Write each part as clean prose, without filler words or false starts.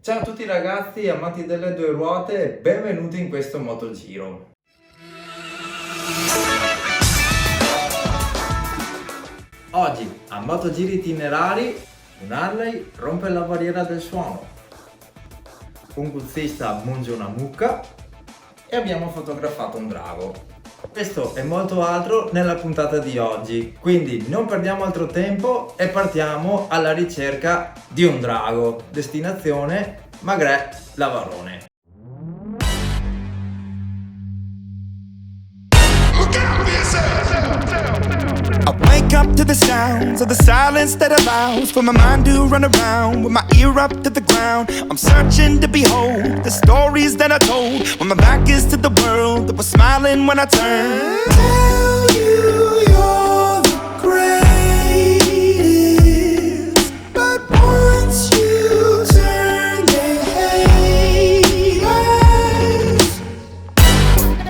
Ciao a tutti ragazzi, amanti delle due ruote, e benvenuti in questo motogiro. Oggi a Motogiri Itinerari un Harley rompe la barriera del suono, un guzzista munge una mucca e abbiamo fotografato un drago. Questo e molto altro nella puntata di oggi, quindi non perdiamo altro tempo e partiamo alla ricerca di un drago. Destinazione Magrè Lavarone. I wake up to the sounds of the silence that allows for my mind to run around with my ear up to the ground. I'm searching to behold the stories that I told when my back is to the world that was smiling when I turned. Tell you you're the greatest, but once you turn they hate us.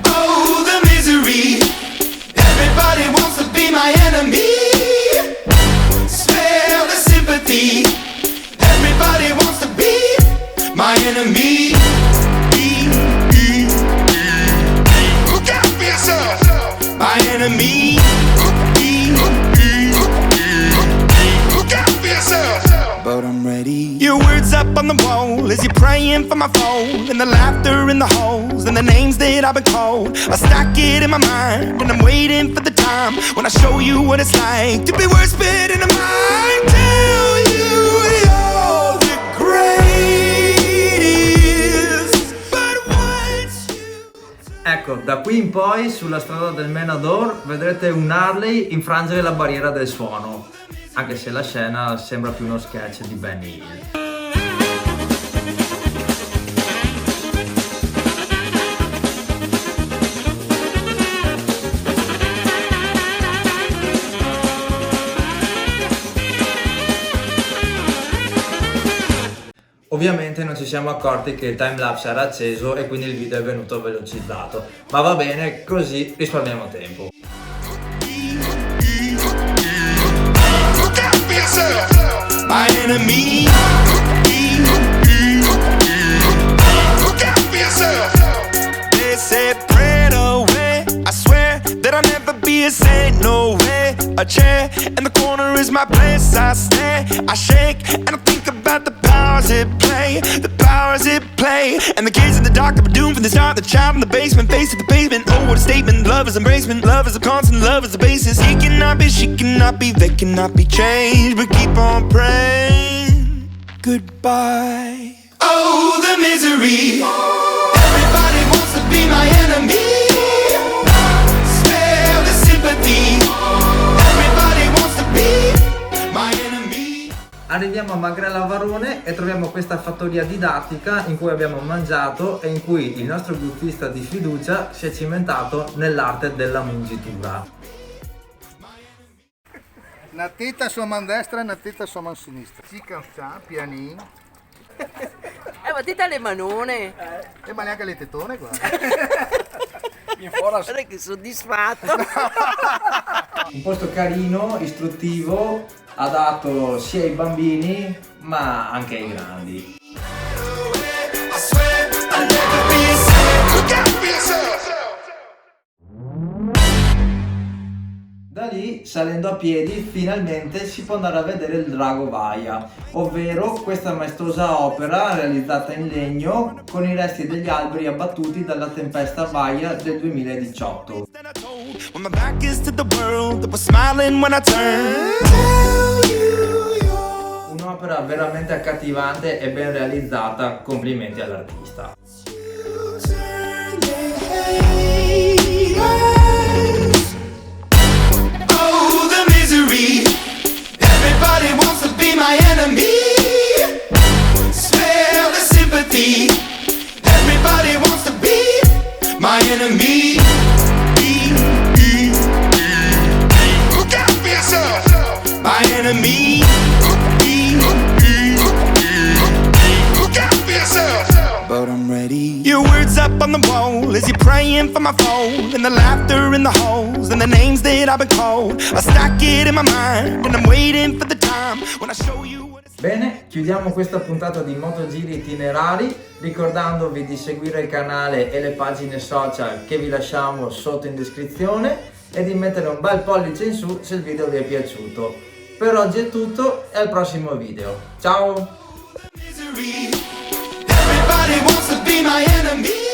Oh, the misery. Everybody wants to be my enemy. Smell the sympathy. Everybody wants to be my enemy. Look out for yourself. My enemy. Look out for yourself. But I'm ready. Your words up on the wall as you're praying for my phone, and the laughter in the holes and the names that I've been called. I stack it in my mind and I'm waiting for the time when I show you what it's like to be worse fit in a mind. Tell you you're the greatest, but once you... Ecco, da qui in poi sulla strada del Menador vedrete un Harley infrangere la barriera del suono, anche se la scena sembra più uno sketch di Benny Hill. Ovviamente non ci siamo accorti che il timelapse era acceso e quindi il video è venuto velocizzato, ma va bene, così risparmiamo tempo. My enemy. Look out for yourself. They said pray away. I swear that I'll never be a saint. No way. A chair in the corner is my place. I stare, I shake, and I think about the powers at play. The powers at play. And the kids in the dark that were doomed from the start. The child in the basement, face to the pavement. Oh, what a statement. Love is embracement. Love is a constant. Love is the basis. He cannot be, she cannot be, they cannot be changed. But keep on praying. Goodbye. Oh, the misery. Everybody wants to be my enemy. Spare the sympathy. Everybody wants to be my enemy. Arriviamo a Magrè Lavarone e troviamo questa fattoria didattica in cui abbiamo mangiato e in cui il nostro guzzista di fiducia si è cimentato nell'arte della mungitura. Una tetta sua man destra e una tetta sua man sinistra. Si cansa, pianino. Ma dite le manone. Ma neanche le tettone, guarda. Guarda che soddisfatto. Un posto carino, istruttivo, adatto sia ai bambini ma anche ai grandi. I swear I'll never be a saint. Look out for yourself. Da lì, salendo a piedi, finalmente si può andare a vedere il Drago Vaia, ovvero questa maestosa opera realizzata in legno con i resti degli alberi abbattuti dalla tempesta Vaia del 2018. When my back is to the world that was smiling when I turned. Un'opera veramente accattivante e ben realizzata, complimenti all'artista. Oh, the misery. Everybody wants to be my enemy. Spare the sympathy. Everybody wants to be my enemy. Look out for yourself. My enemy. Look out for yourself. But I'm ready. Your words up on the wall as you're praying for my phone, and the laughter in the holes and the names that I've been called. I stack it in my mind and I'm waiting for the time when I show you what it's Bene, chiudiamo questa puntata di Motogiri Itinerari ricordandovi di seguire il canale e le pagine social che vi lasciamo sotto in descrizione e di mettere un bel pollice in su se il video vi è piaciuto. Per oggi è tutto e al prossimo video. Ciao! Everybody wants to be my enemy.